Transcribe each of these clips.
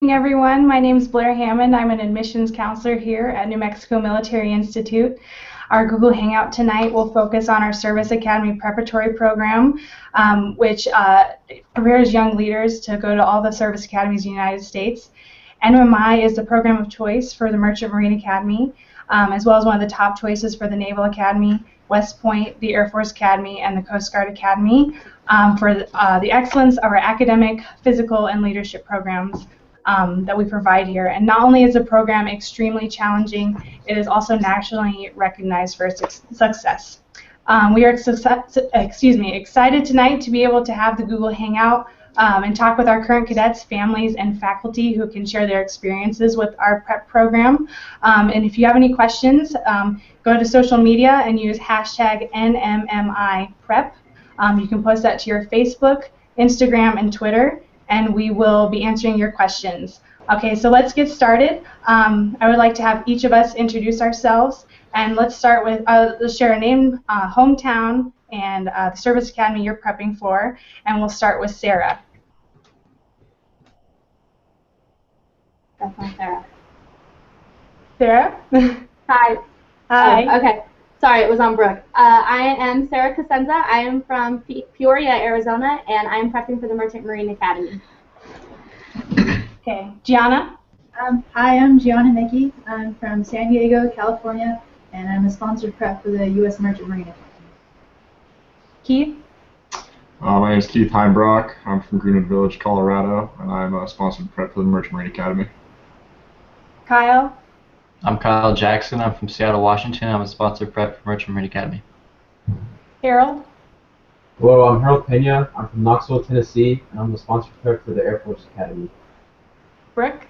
Everyone. My name is Blair Hammond. I'm an admissions counselor here at New Mexico Military Institute. Our Google Hangout tonight will focus on our Service Academy Preparatory program, which prepares young leaders to go to all the service academies in the United States. NMMI is the program of choice for the Merchant Marine Academy, as well as one of the top choices for the Naval Academy, West Point, the Air Force Academy, and the Coast Guard Academy for the excellence of our academic, physical, and leadership programs that we provide here. And not only is the program extremely challenging, it is also nationally recognized for its success. We are excited tonight to be able to have the Google Hangout and talk with our current cadets, families, and faculty who can share their experiences with our prep program. And if you have any questions, go to social media and use hashtag NMMIPrep. You can post that to your Facebook, Instagram, and Twitter, and we will be answering your questions. Okay, so let's get started. I would like to have each of us introduce ourselves, and let's start with, let's share a name, hometown, and the service academy you're prepping for, and we'll start with Sarah. That's not Sarah. Sarah? Hi. Hi. Okay. Sorry, it was on Brooke. I am Sarah Cosenza. I am from Peoria, Arizona, and I am prepping for the Merchant Marine Academy. Okay. Gianna? Hi, I'm Gianna Mickey. I'm from San Diego, California, and I'm a sponsored prep for the U.S. Merchant Marine Academy. Keith? My name is Keith Heimbrock. I'm from Greenwood Village, Colorado, and I'm a sponsored prep for the Merchant Marine Academy. Kyle? I'm Kyle Jackson. I'm from Seattle, Washington. I'm a sponsored prep for Merchant Marine Academy. Harold? Hello, I'm Harold Pena. I'm from Knoxville, Tennessee, and I'm a sponsored prep for the Air Force Academy. Brooke?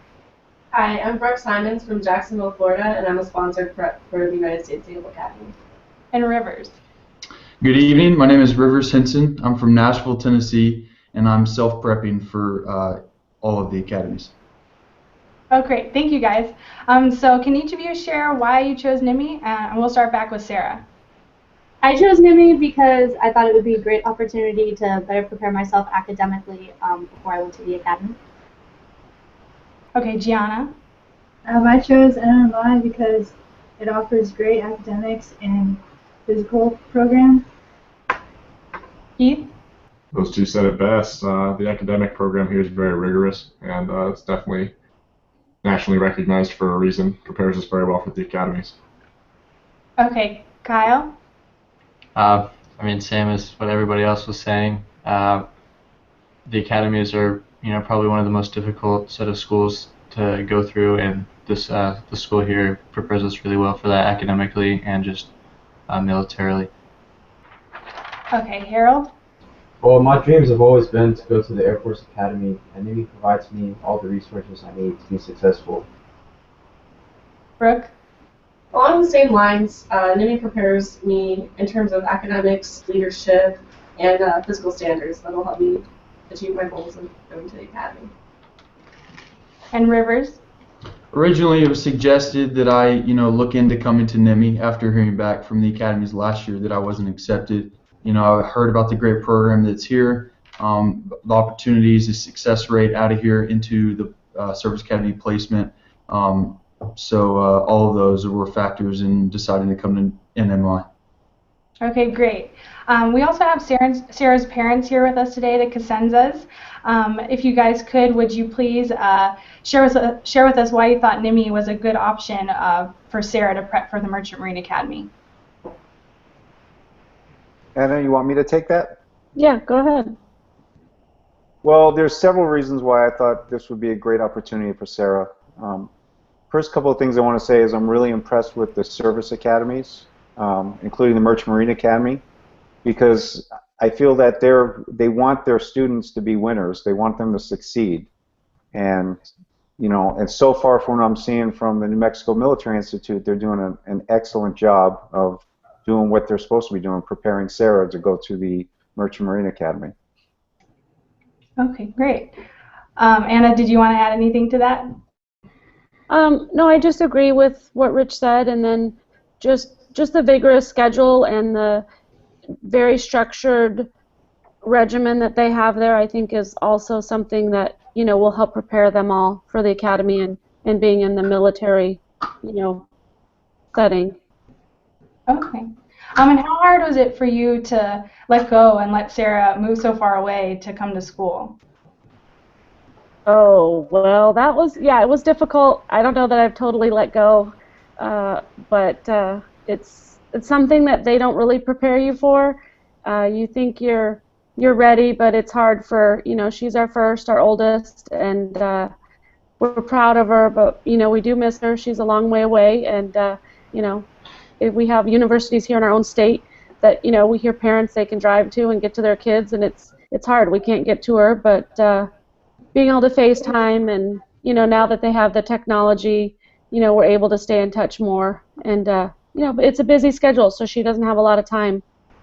Hi, I'm Brooke Simons from Jacksonville, Florida, and I'm a sponsored prep for the United States Naval Academy. And Rivers? Good evening. My name is Rivers Henson. I'm from Nashville, Tennessee, and I'm self-prepping for all of the academies. Oh, great. Thank you, guys. So can each of you share why you chose NMMI? And we'll start back with Sarah. I chose NMMI because I thought it would be a great opportunity to better prepare myself academically before I went to the academy. Okay, Gianna? I chose NMMI because it offers great academics and physical program. Keith? Those two said it best. The academic program here is very rigorous, and it's definitely nationally recognized for a reason. Prepares us very well for the academies. Okay, Kyle? I mean, same as what everybody else was saying. The academies are, probably one of the most difficult set of schools to go through, and this the school here prepares us really well for that academically and just militarily. Okay, Harold? Well, my dreams have always been to go to the Air Force Academy, and NMMI provides me all the resources I need to be successful. Brooke? Along the same lines, NMMI prepares me in terms of academics, leadership, and physical standards that will help me achieve my goals in going to the academy. And Rivers? Originally, it was suggested that I, look into coming to NMMI after hearing back from the academies last year that I wasn't accepted. I heard about the great program that's here, the opportunities, the success rate out of here into the Service Academy placement. So all of those were factors in deciding to come to NMMI. Okay, great. We also have Sarah's parents here with us today, the Cosenzas. If you guys could, would you please share with us why you thought NMMI was a good option for Sarah to prep for the Merchant Marine Academy? Anna, you want me to take that? Yeah, go ahead. Well, there's several reasons why I thought this would be a great opportunity for Sarah. First couple of things I want to say is I'm really impressed with the service academies, including the Merchant Marine Academy, because I feel that they want their students to be winners. They want them to succeed. And, and so far from what I'm seeing from the New Mexico Military Institute, they're doing an excellent job of doing what they're supposed to be doing, preparing Sarah to go to the Merchant Marine Academy. Okay, great. Anna, did you want to add anything to that? No, I just agree with what Rich said, and then just the vigorous schedule and the very structured regimen that they have there, I think, is also something that, will help prepare them all for the academy and being in the military, setting. Okay. And how hard was it for you to let go and let Sarah move so far away to come to school? Oh, well, it was difficult. I don't know that I've totally let go, but it's something that they don't really prepare you for. You think you're ready, but it's hard for, she's our oldest, and we're proud of her, but, we do miss her. She's a long way away, and, if we have universities here in our own state that, we hear parents they can drive to and get to their kids, and it's hard. We can't get to her, but being able to FaceTime and, now that they have the technology, we're able to stay in touch more. And, but it's a busy schedule, so she doesn't have a lot of time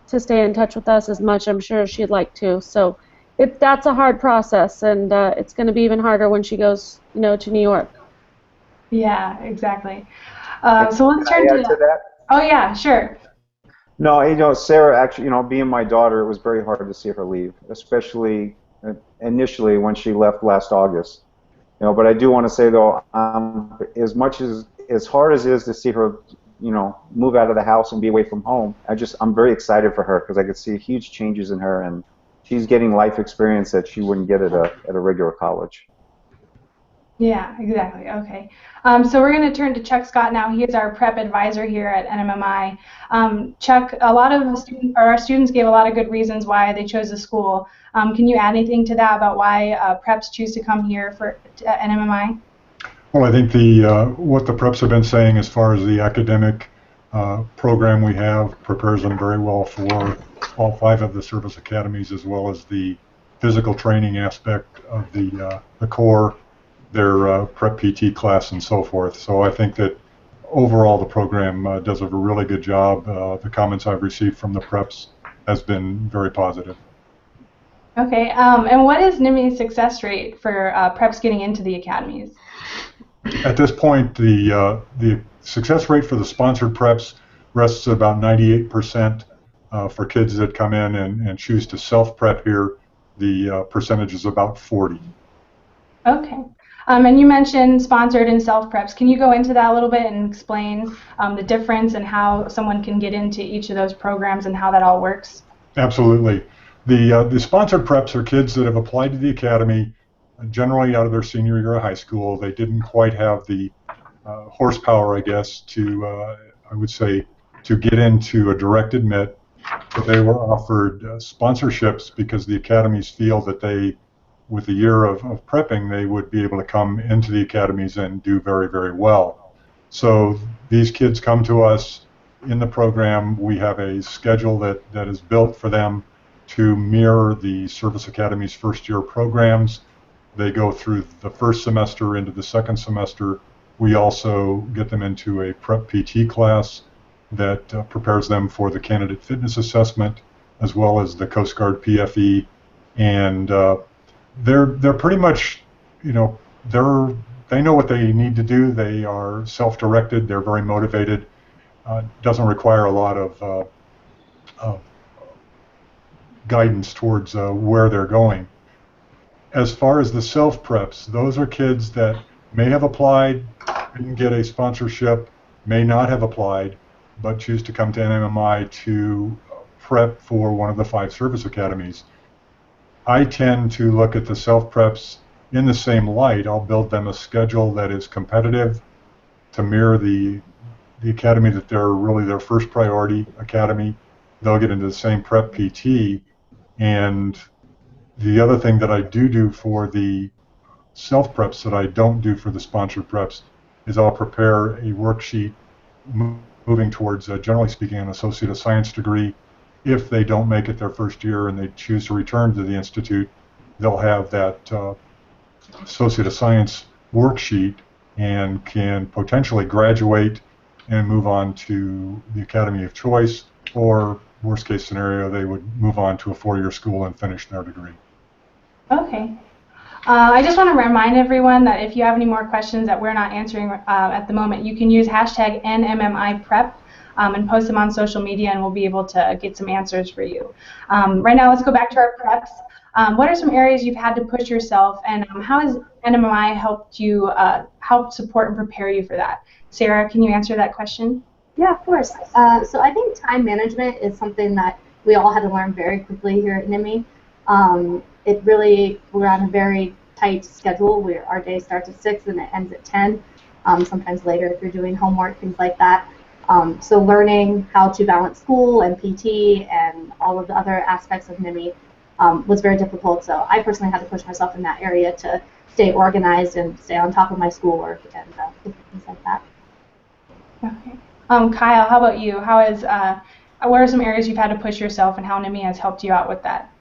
to stay in touch with us as much, I'm sure she'd like to. So that's a hard process, and it's going to be even harder when she goes, to New York. Yeah, exactly. So let's turn to that. Oh, yeah, sure. No, Sarah, actually, being my daughter, it was very hard to see her leave, especially initially when she left last August. But I do want to say, though, as hard as it is to see her, move out of the house and be away from home, I'm very excited for her because I could see huge changes in her, and she's getting life experience that she wouldn't get at a regular college. Yeah, exactly. Okay. So we're going to turn to Chuck Scott now. He is our prep advisor here at NMMI. Chuck, a lot of our students gave a lot of good reasons why they chose the school. Can you add anything to that about why preps choose to come here for NMMI? Well, I think what the preps have been saying as far as the academic program we have prepares them very well for all 5 of the service academies, as well as the physical training aspect of the core, their prep PT class, and so forth. So I think that overall the program does a really good job. The comments I've received from the preps has been very positive. Okay, and what is NMMI's success rate for preps getting into the academies? At this point, the success rate for the sponsored preps rests at about 98%. For kids that come in and choose to self-prep here, the percentage is about 40. Okay. And you mentioned sponsored and self-preps. Can you go into that a little bit and explain the difference and how someone can get into each of those programs and how that all works? Absolutely. The sponsored preps are kids that have applied to the academy generally out of their senior year of high school. They didn't quite have the horsepower, I guess, I would say, to get into a direct admit, but they were offered sponsorships because the academies feel that with a year of prepping, they would be able to come into the academies and do very, very well. So these kids come to us in the program. We have a schedule that is built for them to mirror the service academy's first-year programs. They go through the first semester into the second semester. We also get them into a prep PT class that prepares them for the candidate fitness assessment, as well as the Coast Guard PFE, and they're pretty much, they know what they need to do. They are self-directed. They're very motivated. Doesn't require a lot of guidance towards where they're going. As far as the self-preps, those are kids that may have applied, didn't get a sponsorship, may not have applied, but choose to come to NMMI to prep for one of the 5 service academies. I tend to look at the self-preps in the same light. I'll build them a schedule that is competitive to mirror the academy that they're really their first priority academy. They'll get into the same prep PT. And the other thing that I do for the self-preps that I don't do for the sponsored preps is I'll prepare a worksheet moving towards, generally speaking, an Associate of Science degree. If they don't make it their first year and they choose to return to the Institute, they'll have that Associate of Science worksheet and can potentially graduate and move on to the Academy of Choice, or worst case scenario, they would move on to a 4-year school and finish their degree. Okay. I just want to remind everyone that if you have any more questions that we're not answering at the moment, you can use hashtag NMMIPrep and post them on social media, and we'll be able to get some answers for you. Right now, let's go back to our preps. What are some areas you've had to push yourself, and how has NMMI helped you help support and prepare you for that? Sarah, can you answer that question? Yeah, of course. So I think time management is something that we all had to learn very quickly here at NMMI. We're on a very tight schedule where our day starts at 6 and it ends at 10, sometimes later if you're doing homework, things like that. So learning how to balance school and PT and all of the other aspects of NMMI was very difficult. So I personally had to push myself in that area to stay organized and stay on top of my schoolwork and things like that. Okay. Kyle, how about you? What are some areas you've had to push yourself, and how NMMI has helped you out with that?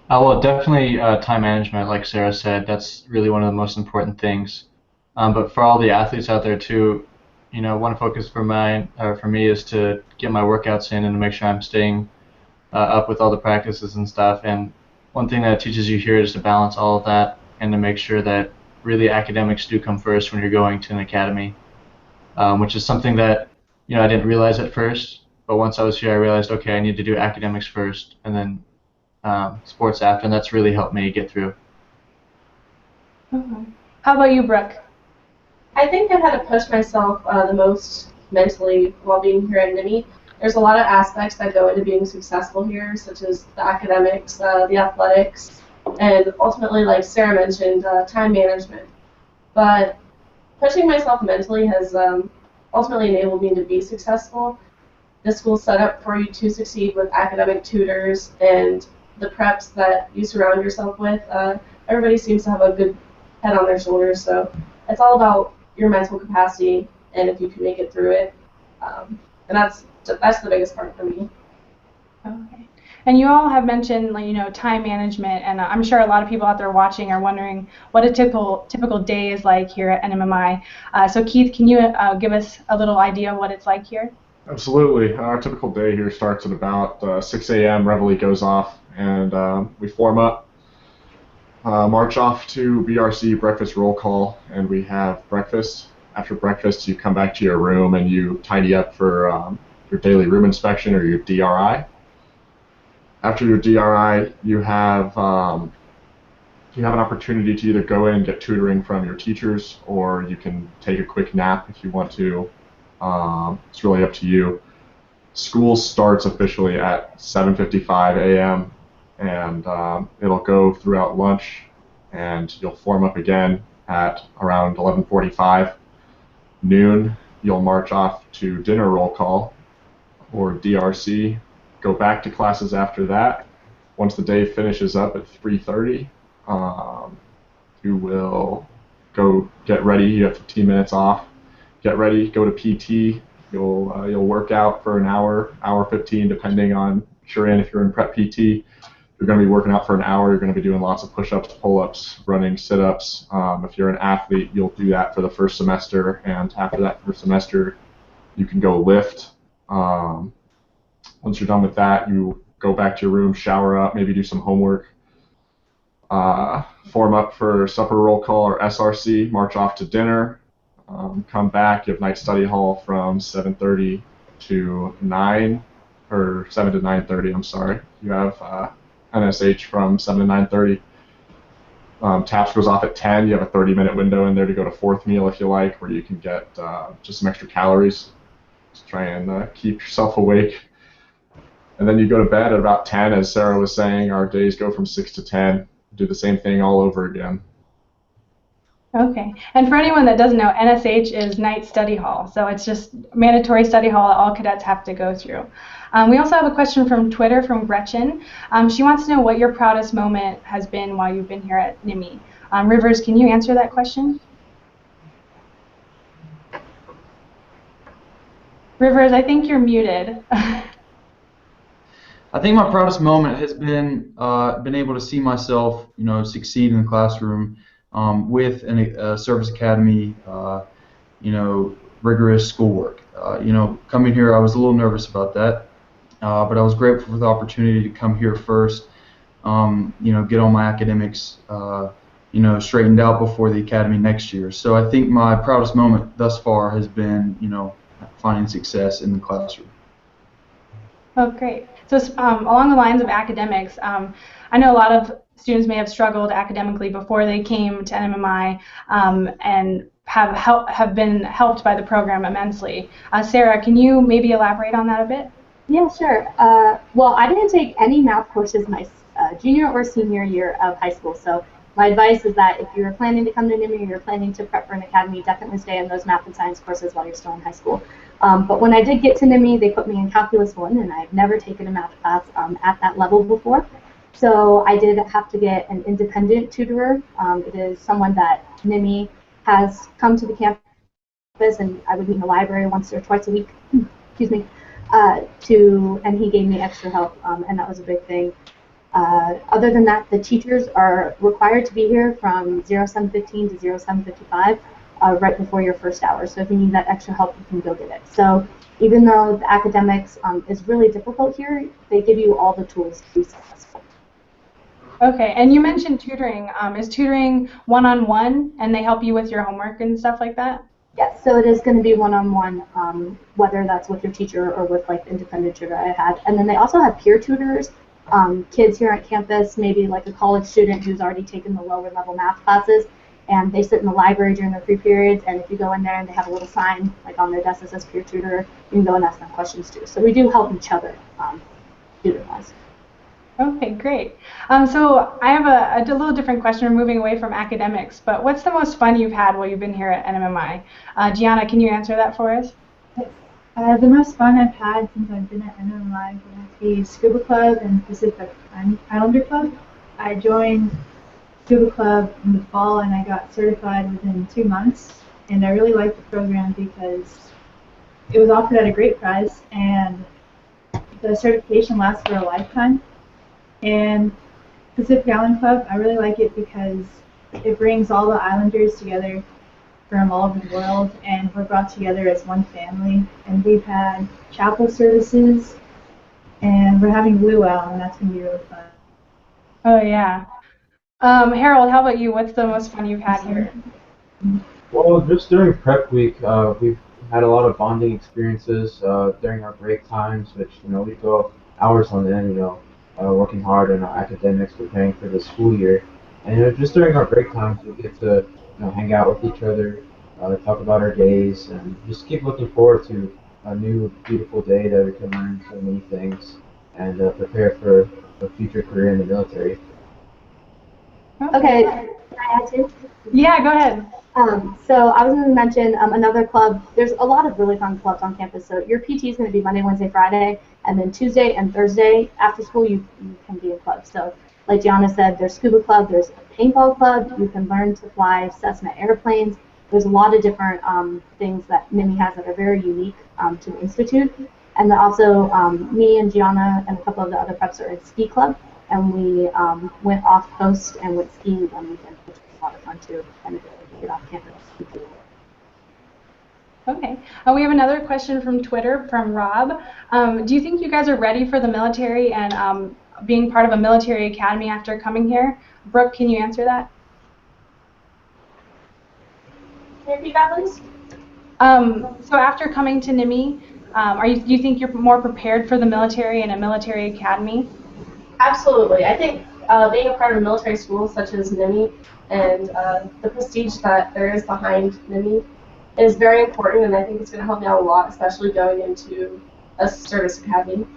Well, definitely time management, like Sarah said, that's really one of the most important things. But for all the athletes out there too, one focus for me is to get my workouts in and to make sure I'm staying up with all the practices and stuff. And one thing that it teaches you here is to balance all of that and to make sure that really academics do come first when you're going to an academy, which is something that I didn't realize at first. But once I was here, I realized, okay, I need to do academics first and then sports after, and that's really helped me get through. Okay. How about you, Brooke? I think I've had to push myself the most mentally while being here at NMMI. There's a lot of aspects that go into being successful here, such as the academics, the athletics, and ultimately, like Sarah mentioned, time management. But pushing myself mentally has ultimately enabled me to be successful. This school's set up for you to succeed with academic tutors and the preps that you surround yourself with. Everybody seems to have a good head on their shoulders, so it's all about your mental capacity and if you can make it through it. And that's the biggest part for me. Okay. And you all have mentioned, time management, and I'm sure a lot of people out there watching are wondering what a typical day is like here at NMMI. So Keith, can you give us a little idea of what it's like here? Absolutely. Our typical day here starts at about 6 a.m. Reveille goes off, and we form up, march off to BRC breakfast roll call, and we have breakfast. After breakfast, you come back to your room and you tidy up for your daily room inspection or your DRI. After your DRI, you have an opportunity to either go in and get tutoring from your teachers, or you can take a quick nap if you want to. It's really up to you. School starts officially at 7:55 a.m. and it'll go throughout lunch, and you'll form up again at around 11:45. Noon, you'll march off to dinner roll call or DRC, go back to classes after that. Once the day finishes up at 3:30, you will go get ready. You have 15 minutes off. Get ready, go to PT. You'll work out for an hour, hour 15, depending on if you're in prep PT. You're going to be working out for an hour. You're going to be doing lots of push-ups, pull-ups, running, sit-ups. If you're an athlete, you'll do that for the first semester, and after that first semester, you can go lift. Once you're done with that, you go back to your room, shower up, maybe do some homework, form up for supper roll call or SRC, march off to dinner, come back. You have night study hall from 7:30 to 9, or 7 to 9:30. I'm sorry. You have NSH from 7 to 9:30. TAPS goes off at 10. You have a 30-minute window in there to go to fourth meal if you like, where you can get just some extra calories. Just try and keep yourself awake. And then you go to bed at about 10, as Sarah was saying. Our days go from 6 to 10. Do the same thing all over again. Okay. And for anyone that doesn't know, NSH is night study hall. So it's just mandatory study hall that all cadets have to go through. We also have a question from Twitter from Gretchen. She wants to know what your proudest moment has been while you've been here at NMMI. Rivers, can you answer that question? Rivers, I think you're muted. I think my proudest moment has been able to see myself, succeed in the classroom with a service academy, rigorous schoolwork. Coming here, I was a little nervous about that, but I was grateful for the opportunity to come here first. Get all my academics, straightened out before the academy next year. So I think my proudest moment thus far has been, finding success in the classroom. Oh, great. So along the lines of academics, I know a lot of students may have struggled academically before they came to NMMI and have been helped by the program immensely. Sarah, can you maybe elaborate on that a bit? Yeah, sure. Well, I didn't take any math courses my junior or senior year of high school, so my advice is that if you're planning to come to NMMI or you're planning to prep for an academy, definitely stay in those math and science courses while you're still in high school. But when I did get to NMMI, they put me in Calculus 1, and I've never taken a math class at that level before. So I did have to get an independent tutorer. It is someone that NMMI has come to the campus, and I would meet in the library once or twice a week, excuse me, and he gave me extra help, and that was a big thing. Other than that, the teachers are required to be here from 07:15 to 07:55 right before your first hour. So if you need that extra help, you can go get it. So even though the academics is really difficult here, they give you all the tools to be successful. Okay, and you mentioned tutoring. Is tutoring one-on-one, and they help you with your homework and stuff like that? Yes, so it is going to be one-on-one, whether that's with your teacher or with like the independent tutor I had. And then they also have peer tutors. Kids here at campus, maybe like a college student who's already taken the lower level math classes, and they sit in the library during their free periods, and if you go in there and they have a little sign like on their desk that says peer tutor, you can go and ask them questions too. So we do help each other tutor-wise. Okay, great. So I have a little different question. We're moving away from academics, but what's the most fun you've had while you've been here at NMMI? Gianna, can you answer that for us? The most fun I've had since I've been at NMMI would be Scuba Club and Pacific Islander Club. I joined Scuba Club in the fall and I got certified within 2 months, and I really liked the program because it was offered at a great price and the certification lasts for a lifetime. And Pacific Island Club, I really like it because it brings all the islanders together from all over the world, and we're brought together as one family. And we've had chapel services, and we're having luau, and that's going to be really fun. Oh, yeah. Harold, how about you? What's the most fun you've had here? Well, just during prep week, we've had a lot of bonding experiences during our break times, which, we go hours on end, working hard on our academics, preparing for the school year. And just during our break times, we get to hang out with each other, talk about our days, and just keep looking forward to a new, beautiful day that we can learn so many things and prepare for a future career in the military. Okay, can I add to? Yeah, go ahead. So I was going to mention another club. There's a lot of really fun clubs on campus. So your PT is going to be Monday, Wednesday, Friday, and then Tuesday and Thursday after school you can be in clubs. So like Gianna said, there's Scuba Club, there's a paintball club. You can learn to fly Cessna airplanes. There's a lot of different things that NMMI has that are very unique to the Institute. And then also me and Gianna and a couple of the other preps are in Ski Club. And we went off coast and went skiing one weekend, which was a lot of fun too, and get off campus. Okay. We have another question from Twitter from Rob. Do you think you guys are ready for the military and being part of a military academy after coming here? Brooke, can you answer that? Can you repeat that, please? So after coming to NMMI, do you think you're more prepared for the military and a military academy? Absolutely. I think being a part of a military school such as NMMI and the prestige that there is behind NMMI is very important, and I think it's going to help me out a lot, especially going into a service academy.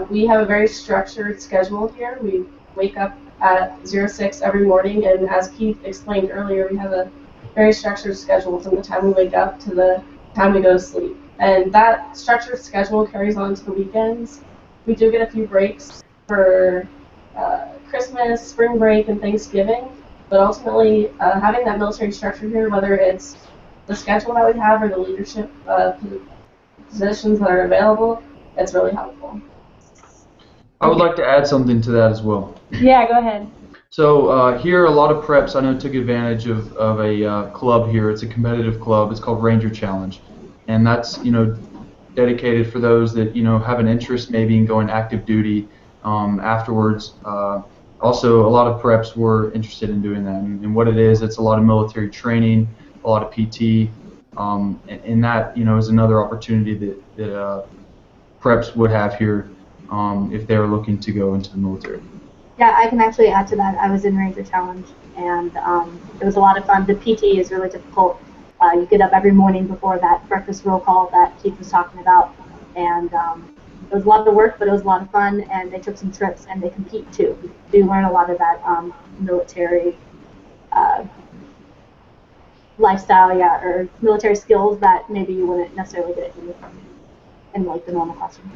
We have a very structured schedule here. We wake up at 06 every morning, and as Keith explained earlier, we have a very structured schedule from the time we wake up to the time we go to sleep. And that structured schedule carries on to the weekends. We do get a few breaks for Christmas, spring break, and Thanksgiving, but ultimately having that military structure here, whether it's the schedule that we have or the leadership positions that are available, it's really helpful. I would like to add something to that as well. Yeah, go ahead. So here, a lot of preps I know took advantage of a club here. It's a competitive club. It's called Ranger Challenge, and that's dedicated for those that have an interest maybe in going active duty afterwards. Also, a lot of preps were interested in doing that, and what it is, it's a lot of military training, a lot of PT, And that, is another opportunity that preps would have here if they were looking to go into the military. Yeah, I can actually add to that. I was in Ranger Challenge, and it was a lot of fun. The PT is really difficult. You get up every morning before that breakfast roll call that Keith was talking about, and it was a lot of work, but it was a lot of fun, and they took some trips, and they compete too. So you learn a lot of that military lifestyle, or military skills that maybe you wouldn't necessarily get in like the normal classroom.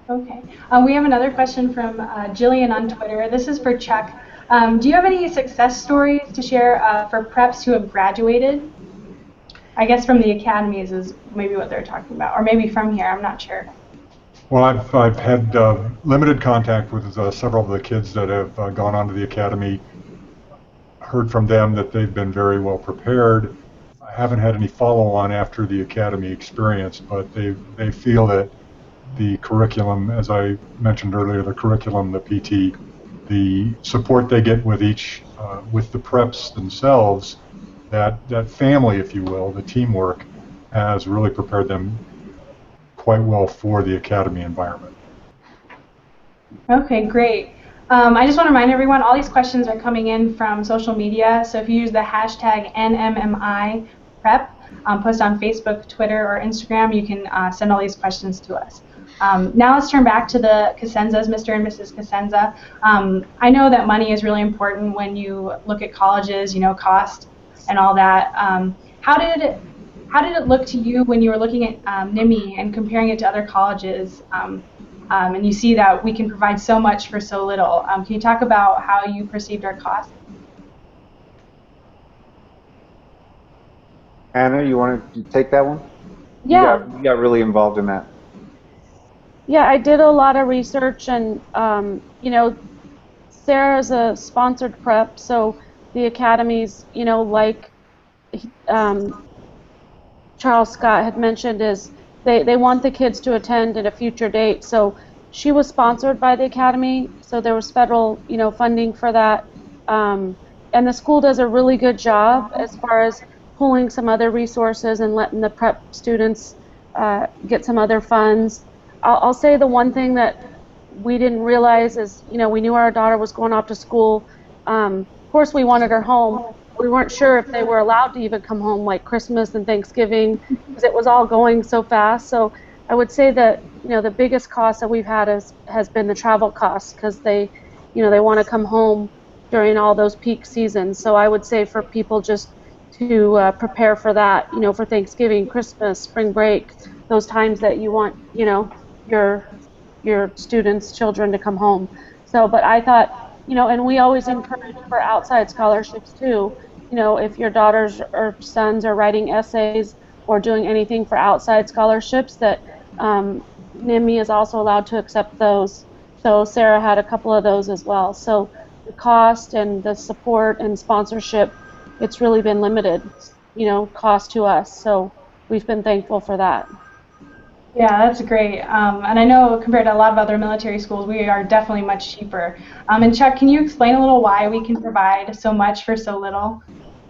Okay. We have another question from Jillian on Twitter. This is for Chuck. Do you have any success stories to share for preps who have graduated? I guess from the academies is maybe what they're talking about, or maybe from here. I'm not sure. Well, I've had limited contact with several of the kids that have gone on to the academy. Heard from them that they've been very well prepared. I haven't had any follow-on after the academy experience, but they feel that the curriculum, as I mentioned earlier, the curriculum, the PT, the support they get with with the preps themselves, that family, if you will, the teamwork, has really prepared them quite well for the academy environment. Okay, great. I just want to remind everyone, all these questions are coming in from social media, so if you use the hashtag NMMI prep, post on Facebook, Twitter, or Instagram, you can send all these questions to us. Now let's turn back to the Casenzas, Mr. and Mrs. Casenza. I know that money is really important when you look at colleges, cost and all that. How did it look to you when you were looking at NMMI and comparing it to other colleges, and you see that we can provide so much for so little? Can you talk about how you perceived our costs? Anna, you want to take that one? Yeah. You got really involved in that. Yeah, I did a lot of research, and Sarah's a sponsored prep, so the academies, like Charles Scott had mentioned, is they want the kids to attend at a future date. So she was sponsored by the academy, so there was federal, funding for that. And the school does a really good job as far as pulling some other resources and letting the prep students get some other funds. I'll say the one thing that we didn't realize is, we knew our daughter was going off to school. Of course, we wanted her home. We weren't sure if they were allowed to even come home like Christmas and Thanksgiving, because it was all going so fast. So I would say that, the biggest cost that we've had has been the travel costs, because they want to come home during all those peak seasons. So I would say for people just to prepare for that, for Thanksgiving, Christmas, spring break, those times that you want, your students, children to come home. So, but I thought, and we always encourage for outside scholarships too. If your daughters or sons are writing essays or doing anything for outside scholarships, that NMMI is also allowed to accept those. So Sarah had a couple of those as well. So the cost and the support and sponsorship, it's really been limited, cost to us. So we've been thankful for that. Yeah, that's great. And I know compared to a lot of other military schools, we are definitely much cheaper. And Chuck, can you explain a little why we can provide so much for so little?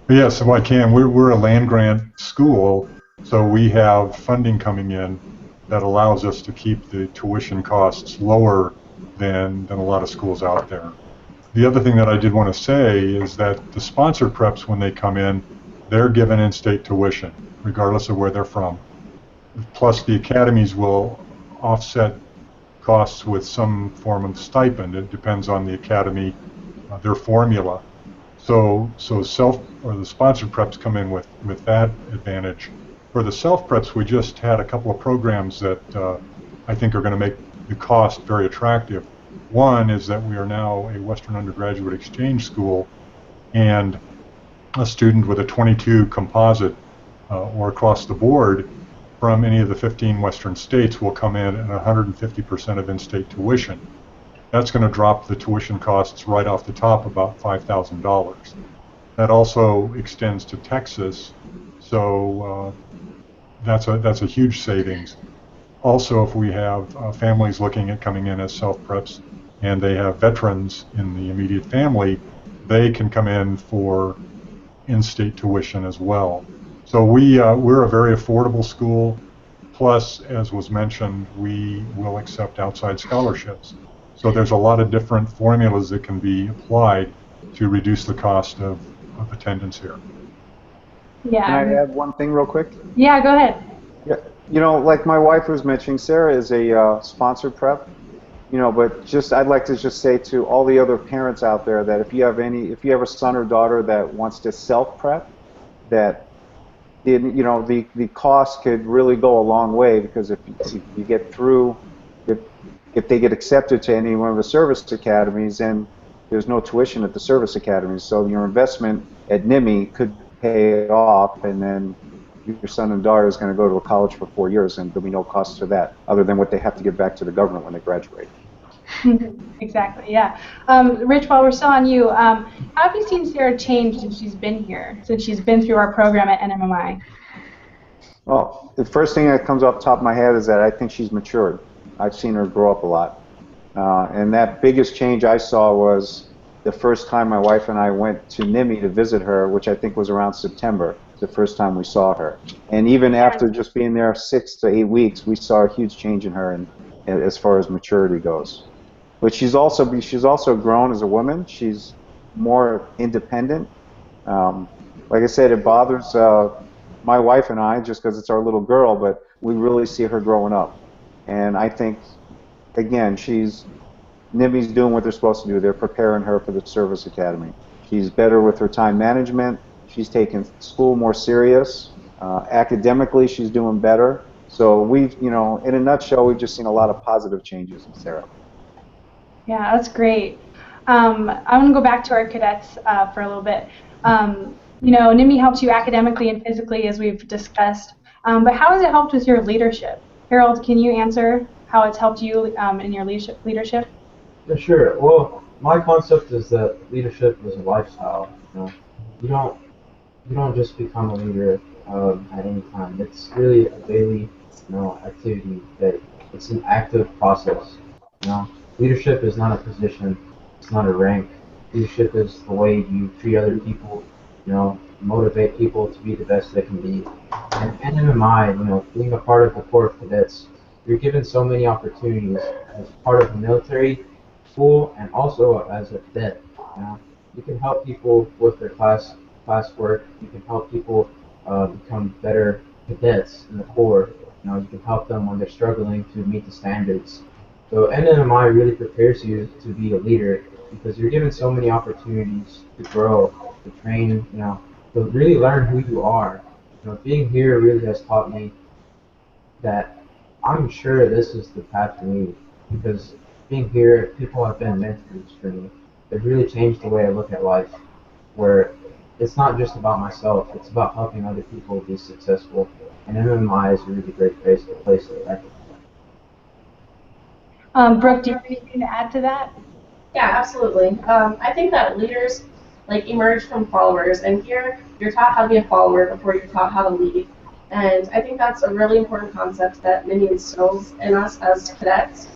Yes, so I can. We're a land grant school, so we have funding coming in that allows us to keep the tuition costs lower than a lot of schools out there. The other thing that I did want to say is that the sponsored preps, when they come in, they're given in-state tuition, regardless of where they're from. Plus, the academies will offset costs with some form of stipend. It depends on the academy, their formula. So the sponsored preps come in with that advantage. For the self-preps, we just had a couple of programs that I think are going to make the cost very attractive. One is that we are now a Western Undergraduate Exchange School, and a student with a 22 composite or across the board from any of the 15 Western states will come in at 150% of in-state tuition. That's going to drop the tuition costs right off the top about $5,000. That also extends to Texas, so that's a huge savings. Also, if we have families looking at coming in as self-preps and they have veterans in the immediate family, they can come in for in-state tuition as well. So we're a very affordable school. Plus, as was mentioned, we will accept outside scholarships. So there's a lot of different formulas that can be applied to reduce the cost of attendance here. Yeah. Can I add one thing real quick? Yeah, go ahead. Yeah, you know, like my wife was mentioning, Sarah is a sponsored prep. You know, but I'd like to just say to all the other parents out there that if you have a son or daughter that wants to self prep, that the cost could really go a long way, because if you get through, if they get accepted to any one of the service academies, then there's no tuition at the service academies. So your investment at NMMI could pay off, and then your son and daughter is going to go to a college for 4 years, and there'll be no cost to that other than what they have to give back to the government when they graduate. Exactly, yeah. Rich, while we're still on you, how have you seen Sarah change since she's been here, since she's been through our program at NMMI? Well, the first thing that comes off the top of my head is that I think she's matured. I've seen her grow up a lot. And that biggest change I saw was the first time my wife and I went to NMMI to visit her, which I think was around September, the first time we saw her. And even after just being there 6 to 8 weeks, we saw a huge change in her as far as maturity goes. But she's also grown as a woman. She's more independent. Like I said, it bothers my wife and I just because it's our little girl, but we really see her growing up. And I think, again, NMMI's doing what they're supposed to do. They're preparing her for the service academy. She's better with her time management. She's taking school more serious. Academically, she's doing better. So we've, in a nutshell, we've just seen a lot of positive changes in Sarah. Yeah, that's great. I'm going to go back to our cadets for a little bit. NMMI helps you academically and physically, as we've discussed, but how has it helped with your leadership? Harold, can you answer how it's helped you in your leadership? Yeah, sure. Well, my concept is that leadership is a lifestyle. You don't just become a leader at any time. It's really a daily, activity. That it's an active process. Leadership is not a position. It's not a rank. Leadership is the way you treat other people. Motivate people to be the best they can be. And NMMI, being a part of the Corps of Cadets, you're given so many opportunities as part of the military school and also as a cadet. You can help people with their classwork. You can help people become better cadets in the Corps. You can help them when they're struggling to meet the standards. So NMMI really prepares you to be a leader because you're given so many opportunities to grow, to train, to really learn who you are. Being here really has taught me that I'm sure this is the path for me, because being here, people have been mentors for me. They've really changed the way I look at life, where it's not just about myself, it's about helping other people be successful. And NMMI is a really great place to practice. Brooke, do you have anything to add to that? Yeah, absolutely. I think that leaders emerge from followers, and here you're taught how to be a follower before you're taught how to lead. And I think that's a really important concept that NMMI instills in us as cadets.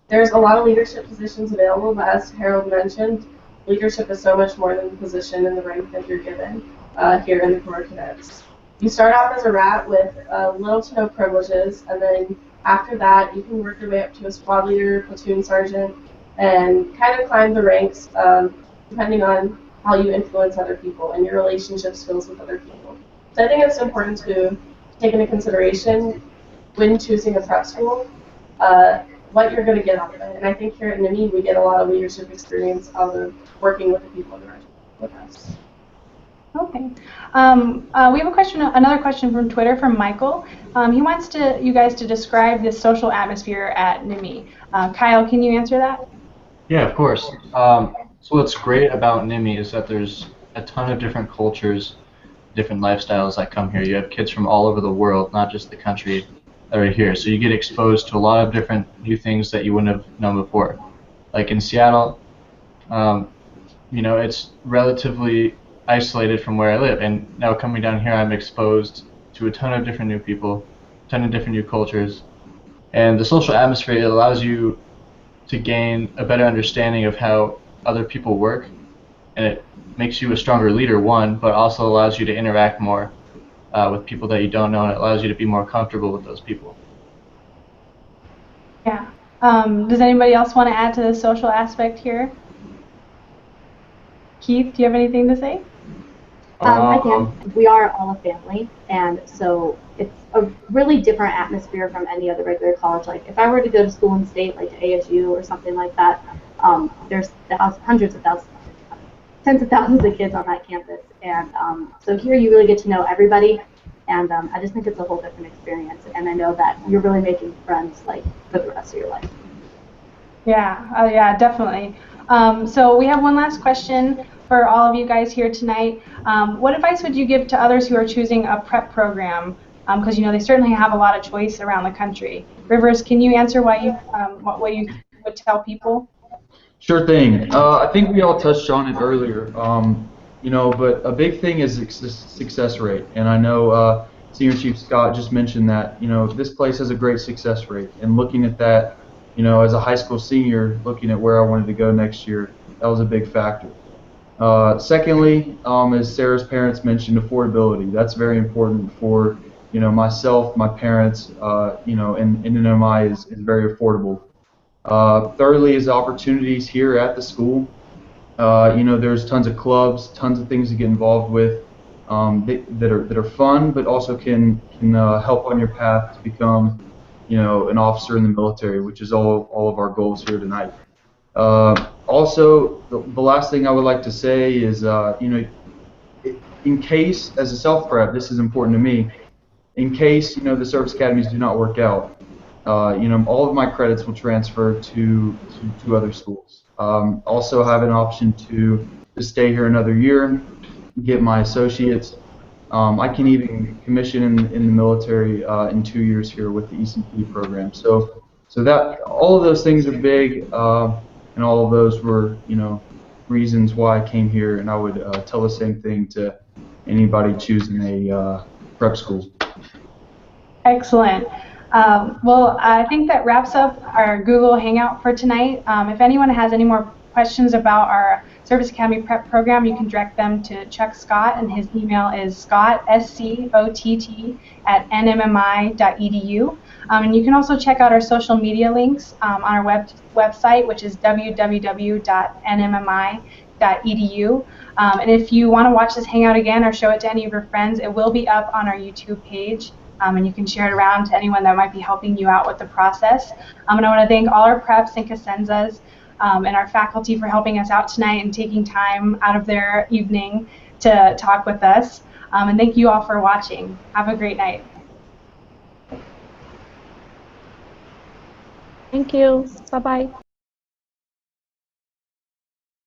There's a lot of leadership positions available, but as Harold mentioned, leadership is so much more than the position and the rank that you're given here in the Corps of Cadets. You start off as a rat with little to no privileges, and then after that, you can work your way up to a squad leader, platoon sergeant, and kind of climb the ranks depending on how you influence other people and your relationship skills with other people. So I think it's important to take into consideration when choosing a prep school what you're going to get out of it. And I think here at NMMI we get a lot of leadership experience out of working with the people that are with us. Okay. We have another question from Twitter from Michael. He wants you guys to describe the social atmosphere at NMMI. Kyle, can you answer that? Yeah, of course. So what's great about NMMI is that there's a ton of different cultures, different lifestyles that come here. You have kids from all over the world, not just the country, that are here. So you get exposed to a lot of different new things that you wouldn't have known before. Like in Seattle, it's relatively isolated from where I live, and now coming down here I'm exposed to a ton of different new people, a ton of different new cultures, and the social atmosphere, it allows you to gain a better understanding of how other people work, and it makes you a stronger leader, one, but also allows you to interact more with people that you don't know, and it allows you to be more comfortable with those people. Yeah. Does anybody else want to add to the social aspect here? Keith, do you have anything to say? I can. We are all a family, and so it's a really different atmosphere from any other regular college. Like if I were to go to school in state, like to ASU or something like that, there's hundreds of thousands, tens of thousands of kids on that campus, and so here you really get to know everybody, and I just think it's a whole different experience, and I know that you're really making friends like for the rest of your life. Yeah, yeah, definitely. So we have one last question for all of you guys here tonight. What advice would you give to others who are choosing a prep program? Because you know they certainly have a lot of choice around the country. Rivers, can you answer what you would tell people? Sure thing. I think we all touched on it earlier. You know, but a big thing is success rate, and I know Senior Chief Scott just mentioned that. You know, this place has a great success rate, and looking at that, you know, as a high school senior, looking at where I wanted to go next year, that was a big factor. Secondly, as Sarah's parents mentioned, affordability. That's very important for, you know, myself, my parents, you know, and NMMI is very affordable. Thirdly is opportunities here at the school. You know, there's tons of clubs, tons of things to get involved with that are fun, but also can help on your path to become, you know, an officer in the military, which is all of our goals here tonight. Also, the last thing I would like to say is, you know, in case, as a self-prep, this is important to me, in case, you know, the service academies do not work out, you know, all of my credits will transfer to other schools. Also have an option to stay here another year, get my associates. I can even commission in the military in 2 years here with the ECP program. So that all of those things are big, and all of those were, you know, reasons why I came here. And I would tell the same thing to anybody choosing a prep school. Excellent. Well, I think that wraps up our Google Hangout for tonight. If anyone has any more questions about our Service Academy Prep program, you can direct them to Chuck Scott, and his email is scott, SCOTT, @nmmi.edu. And you can also check out our social media links on our website, which is www.nmmi.edu. And if you want to watch this Hangout again or show it to any of your friends, it will be up on our YouTube page. And you can share it around to anyone that might be helping you out with the process. And I want to thank all our preps and Casenzas and our faculty for helping us out tonight and taking time out of their evening to talk with us. And thank you all for watching. Have a great night. Thank you. Bye-bye.